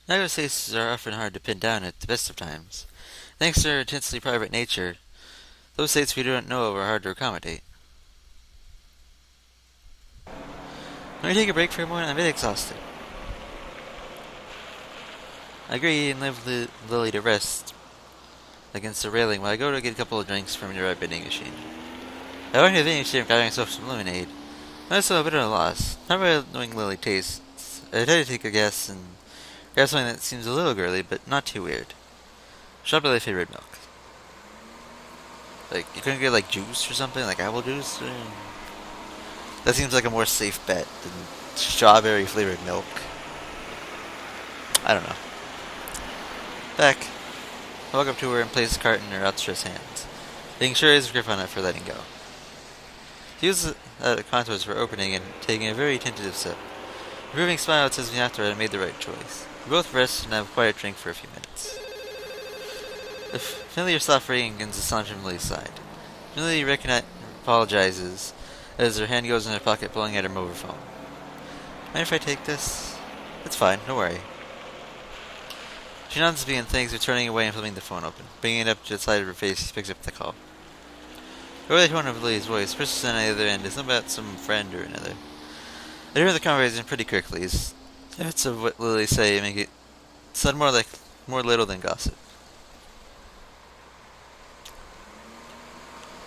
Hanako's tastes are often hard to pin down at the best of times. Thanks to her intensely private nature, those states we don't know of are hard to accommodate. When we take a break for a moment, I'm a bit exhausted. I agree and leave Lily to rest against the railing while I go to get a couple of drinks from a nearby vending machine. I went to the vending machine and got myself some lemonade. I'm also a bit at a loss. Not really knowing Lily tastes. I try to take a guess and grab something that seems a little girly, but not too weird. Shop Lily favorite milk. Like, you couldn't get like juice or something, like apple juice? That seems like a more safe bet than strawberry flavored milk. I don't know. Back. I walk up to her and place the cart in her outstretched hands, making sure his grip on it for letting go. He uses the contours for opening and taking a very tentative sip. A approving smile tells me afterward I made the right choice. We both rest and have a quiet drink for a few minutes. A familiar soft ringing begins to sound from Lily's side. Lily apologizes as her hand goes in her pocket pulling at her mobile phone. Mind if I take this? It's fine, don't worry. She nods to me and thanks for turning away and flipping the phone open. Bringing it up to the side of her face, she picks up the call. The early tone of Lily's voice, persistent on the other end, is not about some friend or another. I hear the conversation pretty quickly. Snippets of what Lily say make it sound more little than gossip.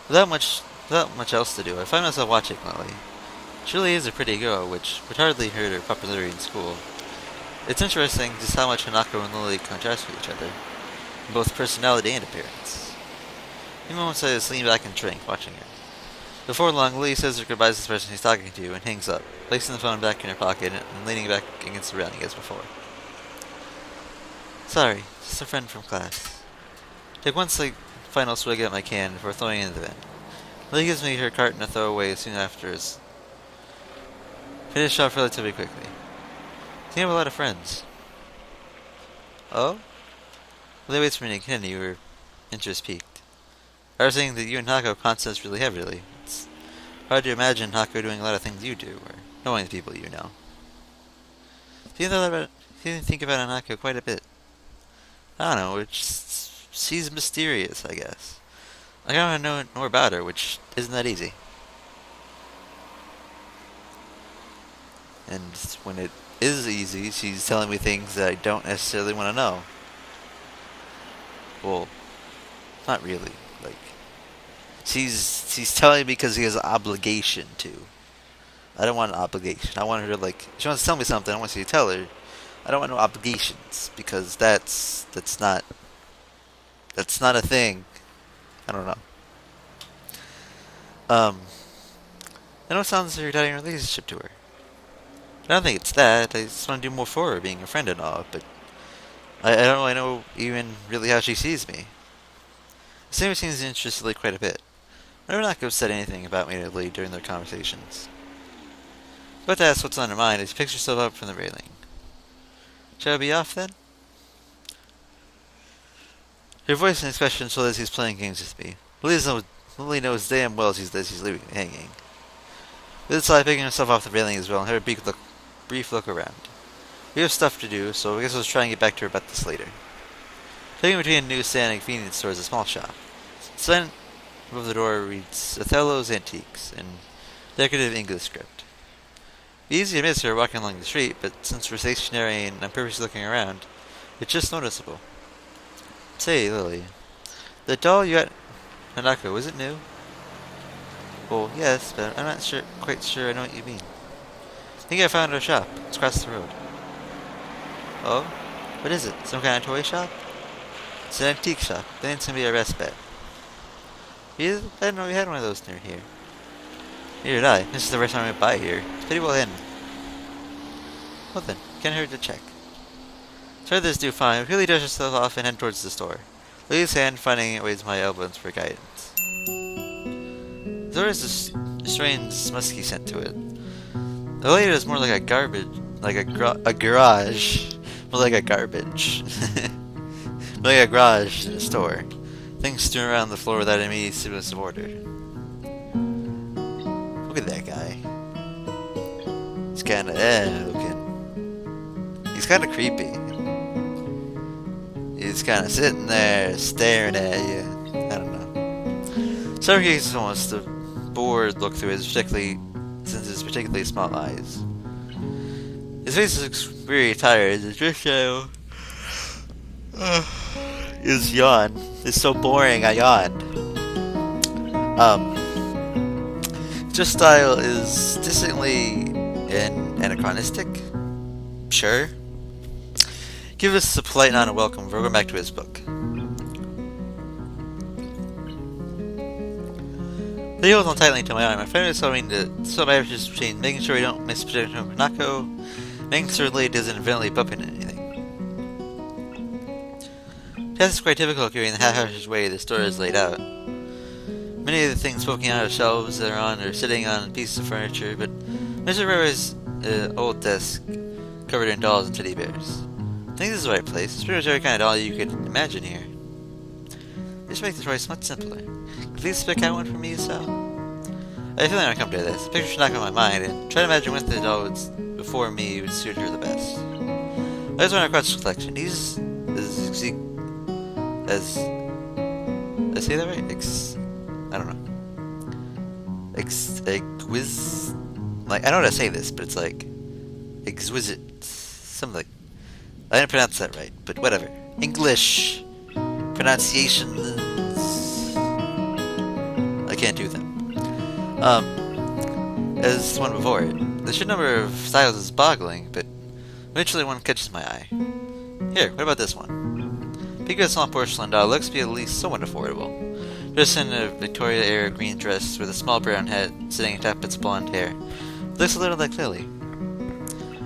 Without much else to do, I find myself watching Lily. She really is a pretty girl, which would hardly hurt her popularity in school. It's interesting just how much Hanako and Lily contrast with each other, in both personality and appearance. In moments I just lean back and drink, watching her. Before long, Lily says her goodbyes to the person she's talking to and hangs up, placing the phone back in her pocket and leaning back against the railing as before. Sorry, just a friend from class. Take one final swig at my can before throwing it in the bin. Lily gives me her carton to throw away soon after as finish off relatively quickly. You have a lot of friends. Oh? Lily waits for me to continue, her interest piqued. I was saying that you and Hanako constance really heavily. It's hard to imagine Hanako doing a lot of things you do, or knowing the people you know. You think about Hanako quite a bit. I don't know, she's mysterious, I guess. I gotta know more about her, which isn't that easy. And when it is easy, she's telling me things that I don't necessarily want to know. Well, not really. Like, she's telling me because she has an obligation to. I don't want an obligation. I want her to, like, if she wants to tell me something, I want you to tell her. I don't want no obligations because that's not a thing. I don't know. Um, I know it sounds like you're doubting your relationship to her. I don't think it's that. I just want to do more for her, being a friend and all. But I don't really know even really how she sees me. Sammy seems interested Lee quite a bit. Whenever Nako said anything about me to Lee during their conversations. But to ask what's on her mind as he picks herself up from the railing. Shall I be off then? Her voice and expression show that he's playing games with me. Lily knows damn well that she's leaving me hanging. With this picking himself off the railing as well and had a brief look around. We have stuff to do, so I guess I'll try and get back to her about this later. Taking between a newsstand and convenience store is a small shop. The sign above the door reads Othello's Antiques in decorative English script. It'd be easy to miss her walking along the street, but since we're stationary and I'm purposely looking around, it's just noticeable. Say, Lily, the doll you got Hanako, is it new? Well, yes, but I'm not quite sure I know what you mean. I think I found our shop. It's across the road. Oh? What is it? Some kind of toy shop? It's an antique shop. Then it's gonna be our best bet. I didn't know we had one of those near here. Neither did I. This is the first time I went by here. It's pretty well hidden. Well then, can't hurt to check. So this do fine. Really dust herself off and head towards the store. Lily's hand finding it waves my elbows for guidance. There is a strange musky scent to it. The later is more like a garbage, like a garage, more like a garbage, more like a garage in a store. Things strewn around the floor without any semblance of order. Look at that guy. He's kinda looking. He's kinda creepy. He's kind of sitting there staring at you. I don't know. Some cases almost a bored look through his particularly small eyes. His face looks very tired. His dress shadow is yawn. It's so boring. I yawned. His style is distinctly anachronistic. Sure. Give us a polite nod and welcome. We're going back to his book. They hold on tightly to my arm. My friend is solving the difference between making sure we don't miss protection from Hanako, making sure the lady doesn't inadvertently bump into anything. This is quite typical given the haphazard way the store is laid out. Many of the things poking out of shelves that are on or sitting on pieces of furniture, but Mr. Rivera's old desk covered in dolls and teddy bears. I think this is the right place. It's pretty much every kind of doll you could imagine here. This makes the choice much simpler. Please pick out one for me, so. I have a feeling I come to this. Picture should knock on my mind, and try to imagine what the doll before me would suit her the best. I just want across the collection. These as did I say that right? I don't know. Like I know how to say this, but it's like exquisite something. I didn't pronounce that right, but whatever. English pronunciations. I can't do them. As one before it, the sheer number of styles is boggling, but eventually one catches my eye. Here, what about this one? Big a small porcelain doll looks to be at least somewhat affordable. Dressed in a Victoria-era green dress with a small brown head sitting atop its blonde hair. It looks a little like Lily.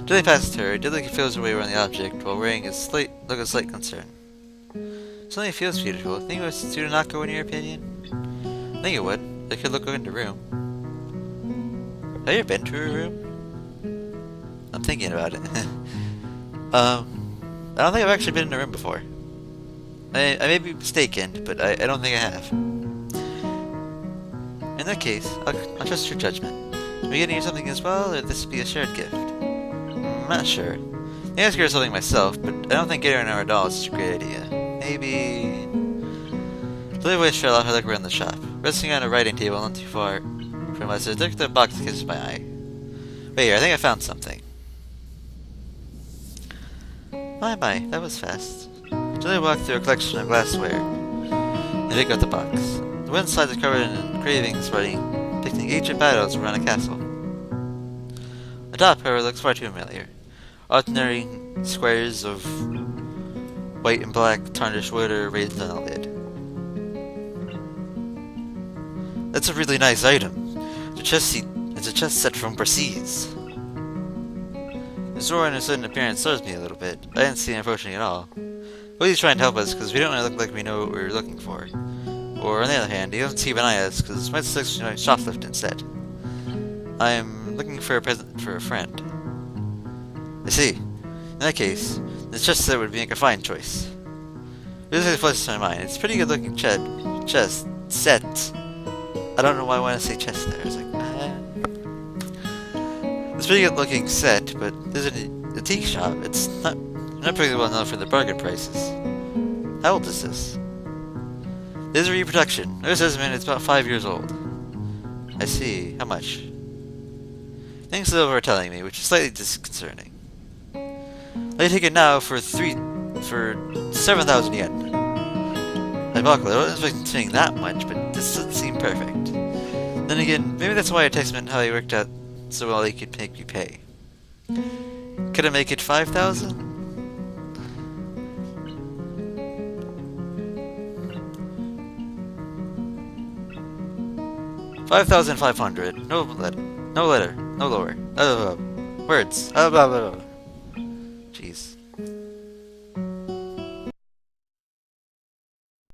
Dilly passes her. Dilly feels her way around the object while wearing a slight concern. Something feels beautiful. Think it was Hanako in your opinion? I think it would. I could look into her room. Have you ever been to her room? I'm thinking about it. I don't think I've actually been in her room before. I may be mistaken, but I don't think I have. In that case, I'll trust your judgment. Am I getting you something as well, or this would be a shared gift? I'm not sure. I ask her something myself, but I don't think getting her a doll is such a great idea. Maybe... Lily waits for a look around the shop. Resting on a writing table not too far from us, I look at the box that catches my eye. Wait here, I think I found something. My, that was fast. Julia walked through a collection of glassware and picked up the box. The wooden slides are covered in engravings depicting ancient battles around a castle. The top, however, looks far too familiar. Ordinary squares of white and black tarnished wood are raised on the lid. That's a really nice item. It's a chest set from overseas. The Zora in a sudden appearance throws me a little bit. I didn't see him approaching at all. Well, he's trying to help us because we don't want to look like we know what we're looking for. Or on the other hand, he doesn't even eye us because my six shoplift instead. I'm looking for a present for a friend. I see. In that case, the chest set would make a fine choice. This is flashes to my mind. It's a pretty good looking chest set. I don't know why I want to say chest there. It's like, It's a pretty good looking set, but this is an antique shop. It's not particularly well known for the bargain prices. How old is this? This is a reproduction. This estimate it's about 5 years old. I see. How much? Things Silver are telling me, which is slightly disconcerting. Let me take it now for 7,000 yen. I buckled. I wasn't expecting that much, but this doesn't seem perfect. Then again, maybe that's why I texted him how he worked out so well he could make me pay. Could I make it 5,000? 5,500. No letter. No lower. Words. Blah, blah, blah.